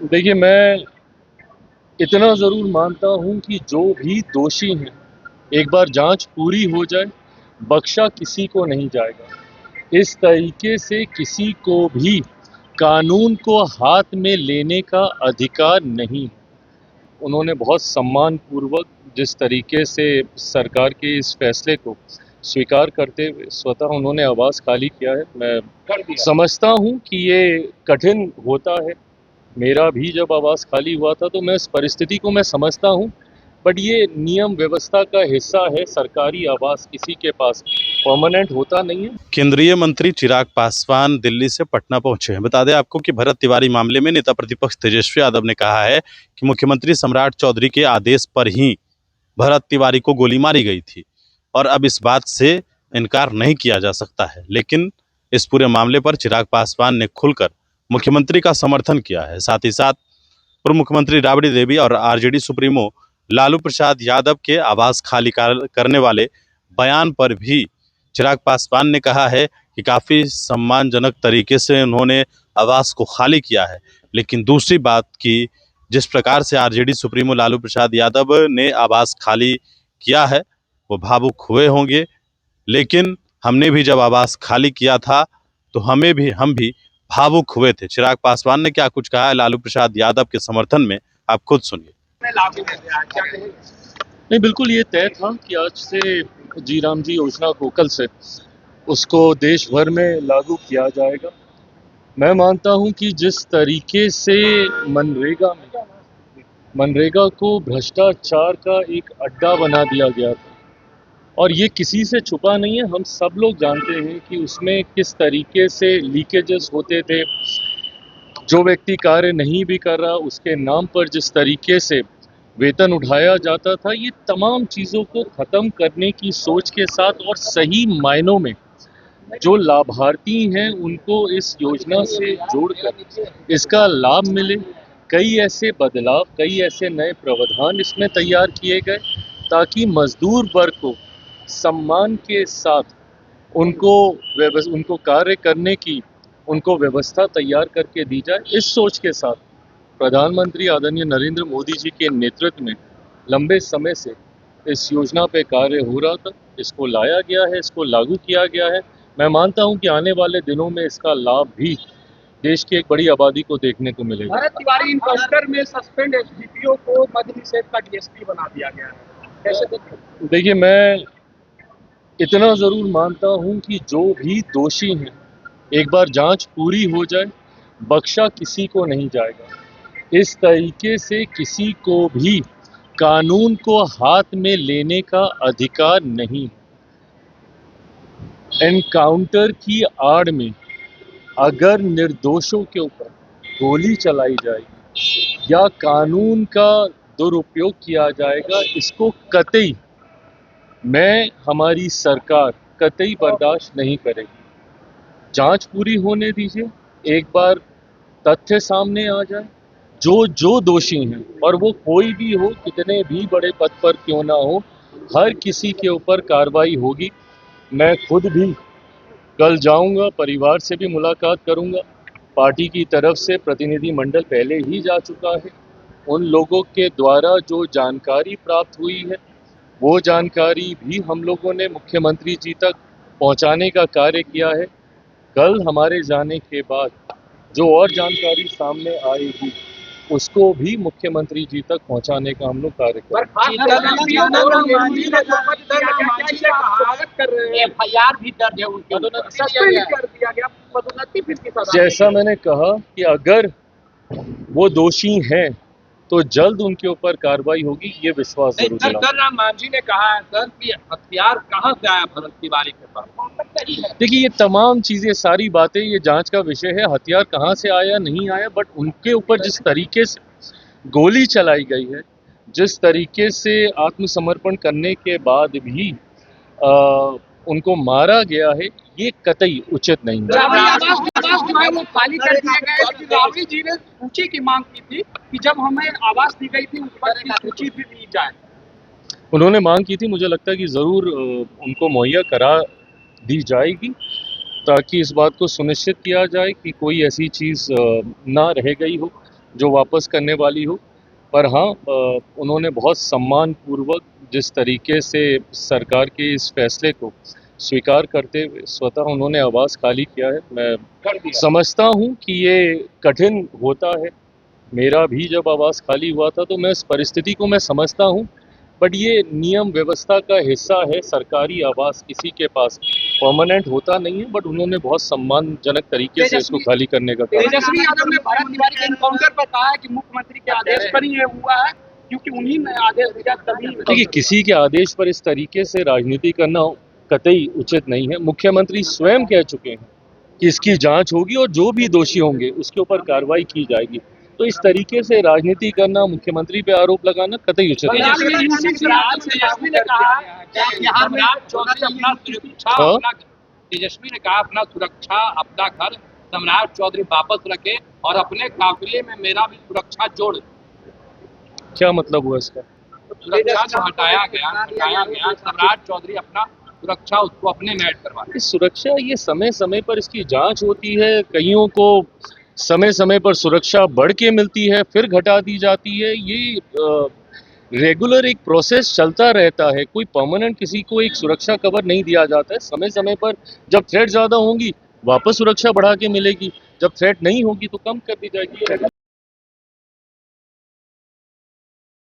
देखिए, मैं इतना ज़रूर मानता हूँ कि जो भी दोषी हैं, एक बार जांच पूरी हो जाए, बख्शा किसी को नहीं जाएगा। इस तरीके से किसी को भी कानून को हाथ में लेने का अधिकार नहीं। उन्होंने बहुत सम्मानपूर्वक जिस तरीके से सरकार के इस फैसले को स्वीकार करते हुए स्वतः उन्होंने आवाज़ खाली किया है। मैं समझता हूँ कि ये कठिन होता है। मेरा भी जब आवाज़ खाली हुआ था तो मैं इस परिस्थिति को मैं समझता हूँ, बट ये नियम व्यवस्था का हिस्सा है। सरकारी आवास किसी के पास परमानेंट होता नहीं है। केंद्रीय मंत्री चिराग पासवान दिल्ली से पटना पहुंचे हैं। बता दें आपको कि भरत तिवारी मामले में नेता प्रतिपक्ष तेजस्वी यादव ने कहा है कि मुख्यमंत्री सम्राट चौधरी के आदेश पर ही भरत तिवारी को गोली मारी गई थी और अब इस बात से इनकार नहीं किया जा सकता है। लेकिन इस पूरे मामले पर चिराग पासवान ने खुलकर मुख्यमंत्री का समर्थन किया है। साथ ही साथ पूर्व मुख्यमंत्री राबड़ी देवी और आरजेडी सुप्रीमो लालू प्रसाद यादव के आवास खाली करने वाले बयान पर भी चिराग पासवान ने कहा है कि काफ़ी सम्मानजनक तरीके से उन्होंने आवास को खाली किया है। लेकिन दूसरी बात कि जिस प्रकार से आरजेडी सुप्रीमो लालू प्रसाद यादव ने आवास खाली किया है वो भावुक हुए होंगे, लेकिन हमने भी जब आवास खाली किया था तो हम भी भावुक हुए थे। चिराग पासवान ने क्या कुछ कहा है लालू प्रसाद यादव के समर्थन में, आप खुद सुनिए। नहीं, बिल्कुल ये तय था कि आज से जी राम जी योजना को कल से उसको देश भर में लागू किया जाएगा। मैं मानता हूं कि जिस तरीके से मनरेगा को भ्रष्टाचार का एक अड्डा बना दिया गया था, और ये किसी से छुपा नहीं है। हम सब लोग जानते हैं कि उसमें किस तरीके से लीकेजेस होते थे। जो व्यक्ति कार्य नहीं भी कर रहा उसके नाम पर जिस तरीके से वेतन उठाया जाता था, ये तमाम चीज़ों को ख़त्म करने की सोच के साथ और सही मायनों में जो लाभार्थी हैं उनको इस योजना से जोड़कर इसका लाभ मिले। कई ऐसे बदलाव, कई ऐसे नए प्रावधान इसमें तैयार किए गए ताकि मजदूर वर्ग को सम्मान के साथ उनको कार्य करने की उनको व्यवस्था तैयार करके दी जाए। इस सोच के साथ प्रधानमंत्री आदरणीय नरेंद्र मोदी जी के नेतृत्व में लंबे समय से इस योजना पे कार्य हो रहा था। इसको लाया गया है, इसको लागू किया गया है। मैं मानता हूं कि आने वाले दिनों में इसका लाभ भी देश की एक बड़ी आबादी को देखने को मिलेगा। भरत तिवारी इनकाउंटर में सस्पेंड एसडीपीओ को मद्य निषेध का डीएसपी बना दिया गया है, कैसे देखते हैं? देखिए, मैं इतना ज़रूर मानता हूं कि जो भी दोषी हैं, एक बार जांच पूरी हो जाए, बख्शा किसी को नहीं जाएगा। इस तरीके से किसी को भी कानून को हाथ में लेने का अधिकार नहीं। एनकाउंटर की आड़ में अगर निर्दोषों के ऊपर गोली चलाई जाएगी या कानून का दुरुपयोग किया जाएगा, इसको कतई हमारी सरकार कतई बर्दाश्त नहीं करेगी। जांच पूरी होने दीजिए, एक बार तथ्य सामने आ जाए। जो दोषी हैं, और वो कोई भी हो, कितने भी बड़े पद पर क्यों ना हो, हर किसी के ऊपर कार्रवाई होगी। मैं खुद भी कल जाऊंगा, परिवार से भी मुलाकात करूंगा। पार्टी की तरफ से प्रतिनिधि मंडल पहले ही जा चुका है। उन लोगों के द्वारा जो जानकारी प्राप्त हुई है वो जानकारी भी हम लोगों ने मुख्यमंत्री जी तक पहुंचाने का कार्य किया है। कल हमारे जाने के बाद जो और जानकारी सामने आएगी उसको भी मुख्यमंत्री जी तक पहुंचाने का हम लोग कार्य करेंगे। जैसा मैंने कहा कि अगर वो दोषी हैं तो जल्द उनके ऊपर कार्रवाई होगी, ये विश्वास जरूर दिलाऊं। राम मांझी ने कहा है सर कि हथियार कहां से आया भरत तिवारी के पास। देखिए, ये तमाम चीजें, सारी बातें ये जांच का विषय है। हथियार कहां से आया नहीं आया, बट उनके ऊपर जिस तरीके से गोली चलाई गई है, जिस तरीके से आत्मसमर्पण करने के बाद भी उनको मारा गया है, ये कतई उचित नहीं है। वो खाली कर दिए गए। राबड़ी जी ने सूची की मांग की थी कि जब हमें आवास दी गई थी उस पर सूची भी दी जाए। उन्होंने मांग की थी, मुझे लगता है कि ज़रूर उनको मुहैया करा दी जाएगी ताकि इस बात को सुनिश्चित किया जाए कि कोई ऐसी चीज़ ना रह गई हो। जो वापस करने वाली हो। पर हाँ, उन्होंने बहुत सम्मानपूर्वक जिस तरीके से सरकार के इस फैसले को स्वीकार करते हुए स्वतः उन्होंने आवाज़ खाली किया है। मैं समझता हूँ कि ये कठिन होता है। मेरा भी जब आवाज़ खाली हुआ था तो मैं इस परिस्थिति को मैं समझता हूँ, बट ये नियम व्यवस्था का हिस्सा है। सरकारी आवास किसी के पास परमानेंट होता नहीं है, बट उन्होंने बहुत सम्मानजनक तरीके से इसको खाली करने का काम किया। तेजस्वी यादव ने भरत तिवारी के एनकाउंटर पर कहा है कि मुख्यमंत्री के आदेश पर ही ये हुआ है, क्योंकि उन्हीं ने आदेश दिया तभी। देखिए, किसी के आदेश पर इस तरीके से राजनीति करना कतई उचित नहीं है। मुख्यमंत्री स्वयं कह चुके हैं कि इसकी जांच होगी और जो भी दोषी होंगे उसके ऊपर कार्रवाई की जाएगी। तो इस तरीके से राजनीति करना, मुख्यमंत्री पे आरोप लगाना कतई उचित नहीं है। तेजस्वी ने कहा अपना सुरक्षा अपना घर सम्राट चौधरी वापस रखे और अपने काफिले में मेरा भी सुरक्षा जोड़। क्या मतलब हुआ इसका? सुरक्षा जो हटाया गया सम्राट चौधरी अपना सुरक्षा उसको अपने में ऐड करवा। सुरक्षा ये समय समय पर इसकी जांच होती है। कईयों को समय समय पर सुरक्षा बढ़ के मिलती है, फिर घटा दी जाती है। ये रेगुलर एक प्रोसेस चलता रहता है। कोई परमानेंट किसी को एक सुरक्षा कवर नहीं दिया जाता है। समय समय पर जब थ्रेट ज़्यादा होंगी वापस सुरक्षा बढ़ा के मिलेगी, जब थ्रेट नहीं होगी तो कम कर दी जाएगी।